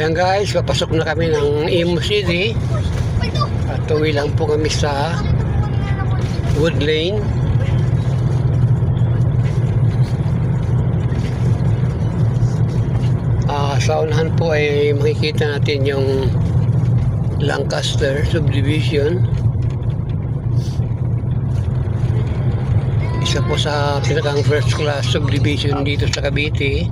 Ayan guys, papasok na kami ng Imo City. Patuwi lang po kami sa Wood Lane. Sa unahan po ay makikita natin yung Lancaster Subdivision. Isa po sa pinakang first class subdivision dito sa Cavite.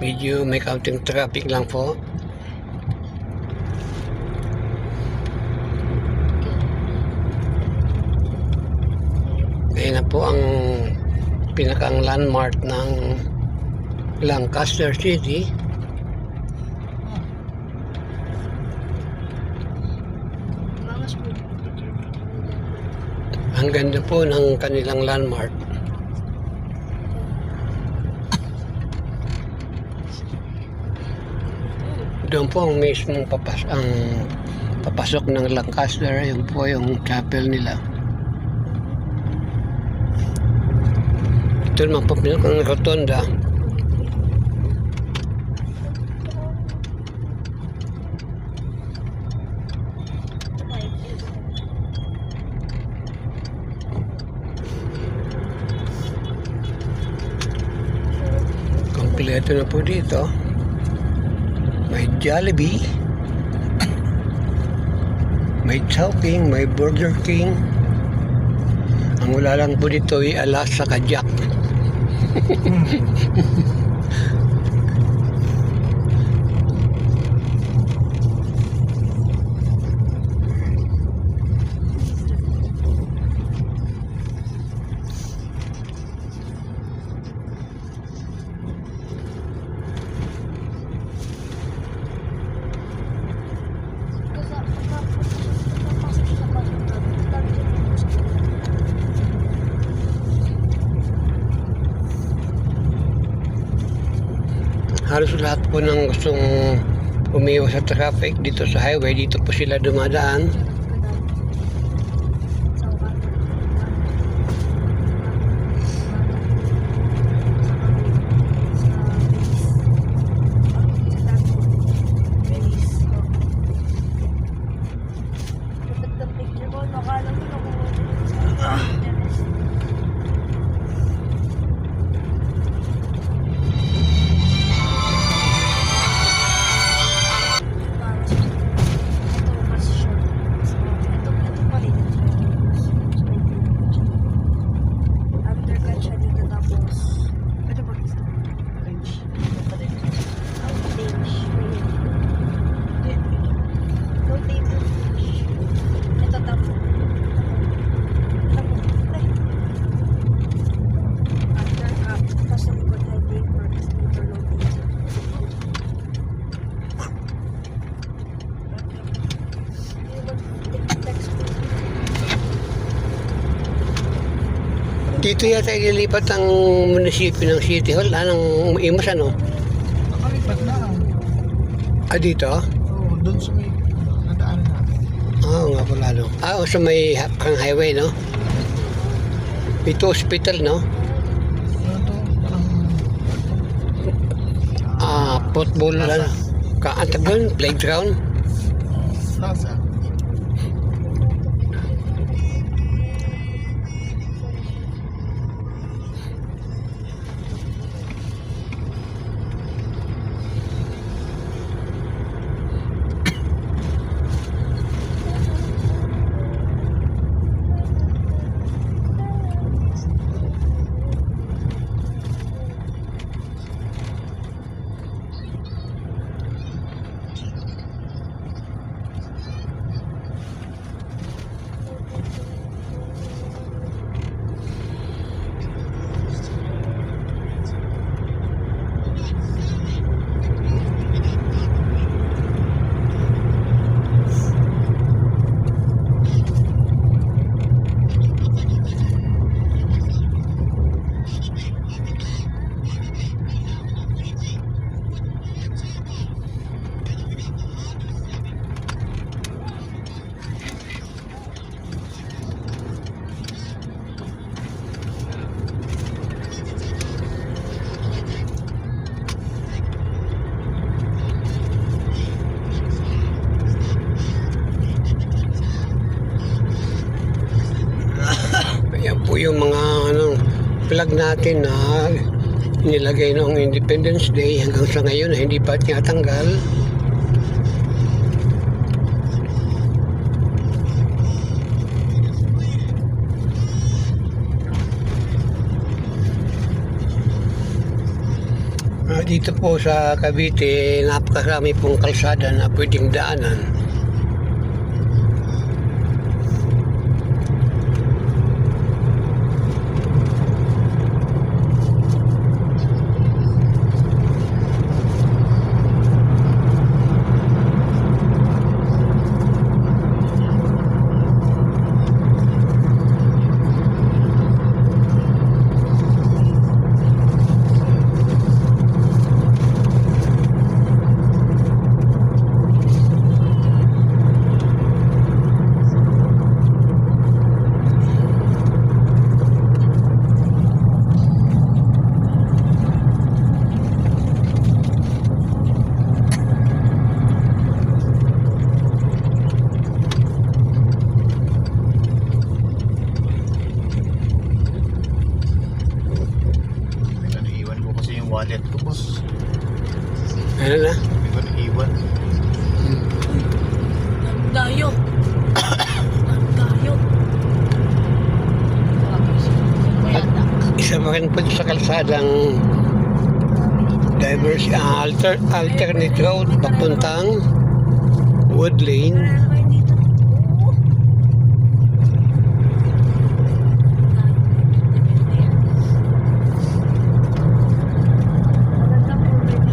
Medyo may counting traffic lang po. Ayan na po ang pinakang landmark ng Lancaster City. Ang ganda po ng kanilang landmark. Doon po ang mismong papasok ng Lancaster. Yun po yung chapel nila. Ito naman po pinakang rotonda. Kompleto na po dito. May Jollibee, may Chowking, may Burger King. Ang wala lang po dito ay alas sa kajak. Halos lahat po ng gustong umiwas sa traffic dito sa highway, dito po sila dumadaan. Dito yata ililipat ang munisipyo ng City Hall, ng Imus, ano? Nakalipat na. Dito? Oo, doon sa may nadaanan natin. Nga pala, no? Sa may kang highway, no? Ito hospital, no? Ano to? Parang... Football, ano? Kaantagon, playground. Plaza. po yung mga flag natin na nilagay noong Independence Day hanggang sa ngayon na hindi pa tinatanggal. Dito po sa Cavite, napakarami pong kalsada na pwedeng daanan. Iwan ko kasi yung wallet ko, boss. Ano na? Hindi ko naiwan. Dayo. Dayo. Isa pa rin po sa kalsadang alternate road papuntang Wood Lane.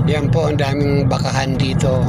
Yan po ang daming bakahan dito.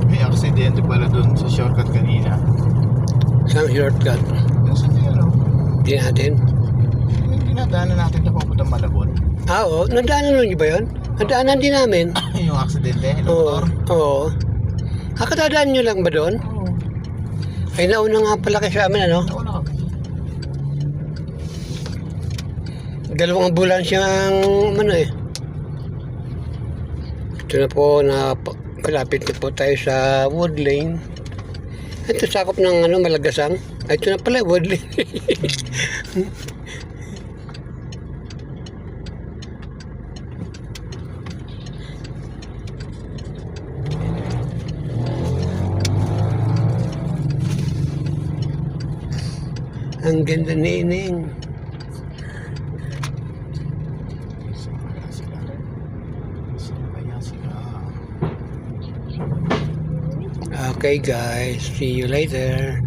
May aksidente pala doon sa shortcut kanina. Isang shortcut. Nasaan na yun, oh? Di natin. Yung dinadaanan natin na papuntang Malabon. Oo. Nadaanan nyo ba yun? Nadaanan din namin. Yung aksidente, yung Oo. motor. Oo. Kakatadaan nyo lang ba doon? Oo. Ay, nauna nga pala kayo sa amin, ano? Nauna kami. Dalawang ambulansya ang eh. Ito na po na palapit na po tayo sa Wood Lane. Ito sakop ng Malagasang. Ay, ito na pala Wood Lane. Ang ganda nining. Kaya sila. Okay guys, see you later.